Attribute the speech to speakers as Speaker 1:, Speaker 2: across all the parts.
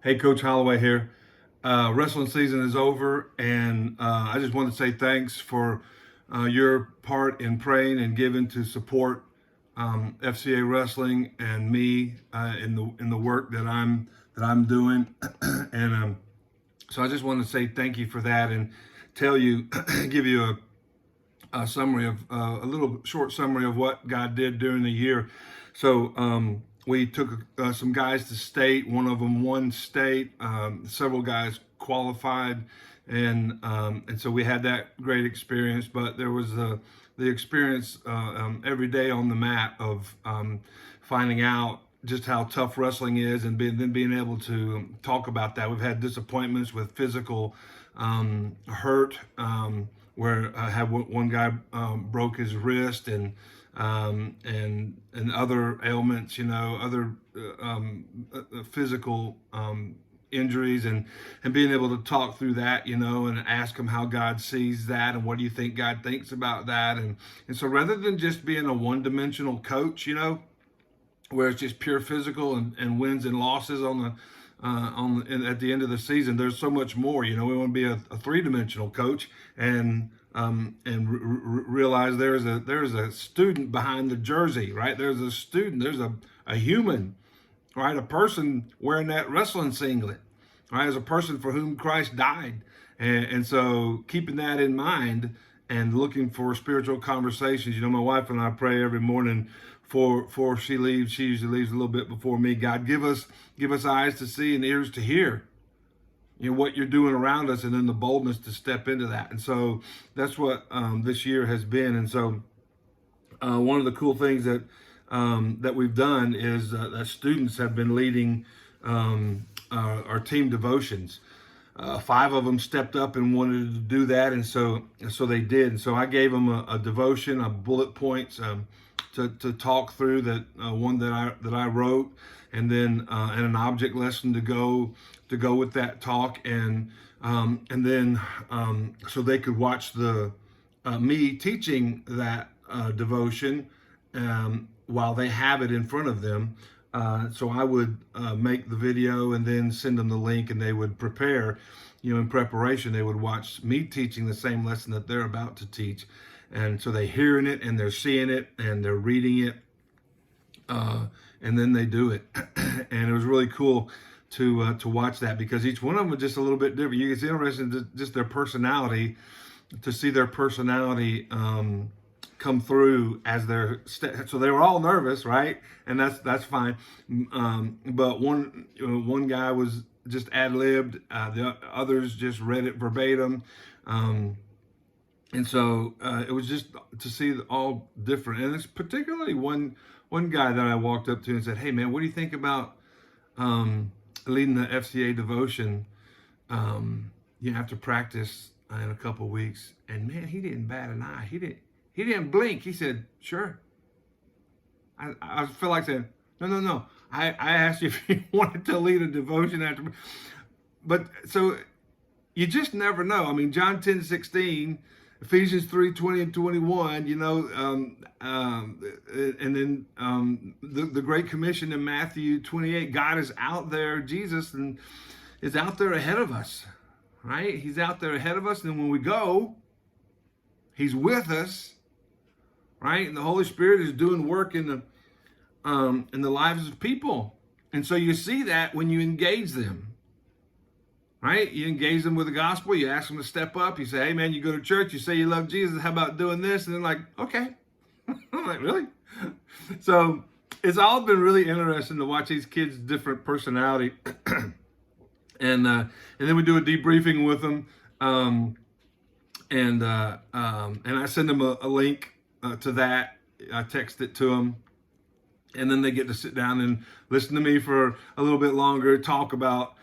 Speaker 1: Hey, Coach Holloway here. Wrestling season is over, and I just want to say thanks for your part in praying and giving to support FCA Wrestling and me in the work that I'm doing. and So I just want to say thank you for that and tell you, give you a summary of a little short summary of what God did during the year. So we took some guys to state. One of them won state. Several guys qualified, and so we had that great experience. But there was the experience every day on the mat of finding out just how tough wrestling is, and then being able to talk about that. We've had disappointments with physical hurt, where I had one guy broke his wrist, and other ailments, other physical injuries, and being able to talk through that, and ask him how God sees that and what do you think God thinks about that, and so rather than just being a one-dimensional coach, where it's just pure physical and wins and losses at the end of the season. There's so much more. We want to be a three-dimensional coach and realize there's a student behind the jersey, right? There's a student. There's a human, right? A person wearing that wrestling singlet, right? As a person for whom Christ died, and so keeping that in mind and looking for spiritual conversations. My wife and I pray every morning before she leaves. She usually leaves a little bit before me. God, give us eyes to see and ears to hear, what you're doing around us, and then the boldness to step into that. And so that's what this year has been. And so one of the cool things that we've done is that students have been leading our team devotions. 5 of them stepped up and wanted to do that, and so they did. And so I gave them a devotion, a bullet points to talk through, that one that I wrote, and then and an object lesson to go with that talk, and then so they could watch the me teaching that devotion while they have it in front of them. So I would make the video and then send them the link, and they would prepare. In preparation, they would watch me teaching the same lesson that they're about to teach. And so they're hearing it, and they're seeing it, and they're reading it, and then they do it. And it was really cool to watch that, because each one of them was just a little bit different. It's interesting to just their personality, to see their personality come through as so they were all nervous, right? And that's fine. But one guy was just ad-libbed, the others just read it verbatim. And so it was just to see all different. And it's particularly one guy that I walked up to and said, "Hey man, what do you think about leading the FCA devotion after practice in a couple of weeks?" And man, he didn't bat an eye. He didn't blink. He said, "Sure." I feel like saying, No. I asked you if you wanted to lead a devotion after. But so you just never know. I mean, John 10:16, Ephesians 3:20 and 21, and then the Great Commission in Matthew 28. God is out there, Jesus, and is out there ahead of us, right? He's out there ahead of us, and when we go, He's with us, right? And the Holy Spirit is doing work in the lives of people. And so you see that when you engage them. Right? You engage them with the gospel. You ask them to step up. You say, "Hey, man, you go to church. You say you love Jesus. How about doing this?" And they're like, "Okay." I'm like, "Really?" So it's all been really interesting to watch these kids' different personality. And then we do a debriefing with them. And I send them a link to that. I text it to them. And then they get to sit down and listen to me for a little bit longer, talk about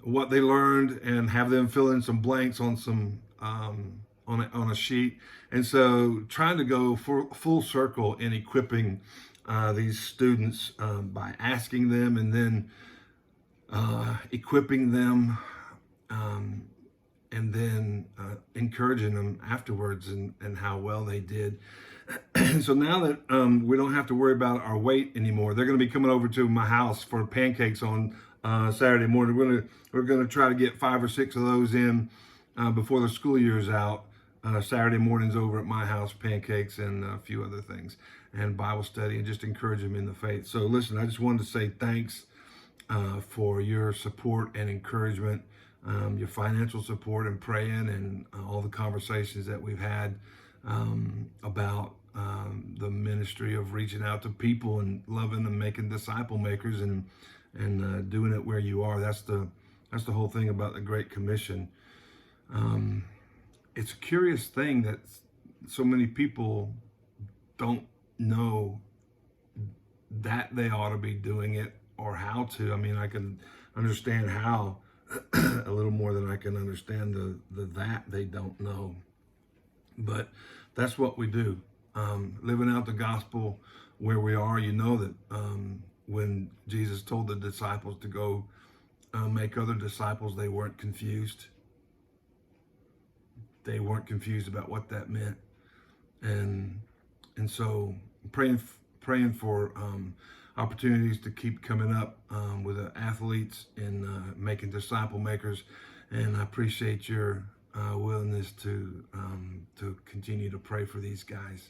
Speaker 1: what they learned, and have them fill in some blanks on some on a sheet. And so trying to go full circle in equipping these students by asking them, and then equipping them, and then encouraging them afterwards, and how well they did. So now that we don't have to worry about our weight anymore, they're going to be coming over to my house for pancakes on Saturday morning. We're gonna try to get 5 or 6 of those in before the school year is out. Saturday mornings over at my house, pancakes and a few other things, and Bible study, and just encourage them in the faith. So listen, I just wanted to say thanks for your support and encouragement, your financial support and praying, and all the conversations that we've had about the ministry of reaching out to people and loving and making disciple makers, and doing it where you are. That's the whole thing about the Great Commission. It's a curious thing that so many people don't know that they ought to be doing it or how to. I mean, I can understand how a little more than I can understand the that they don't know. But that's what we do. Living out the gospel where we are. You know that when Jesus told the disciples to go make other disciples, they weren't confused. They weren't confused about what that meant, and so praying for opportunities to keep coming up with athletes and making disciple makers, and I appreciate your willingness to continue to pray for these guys.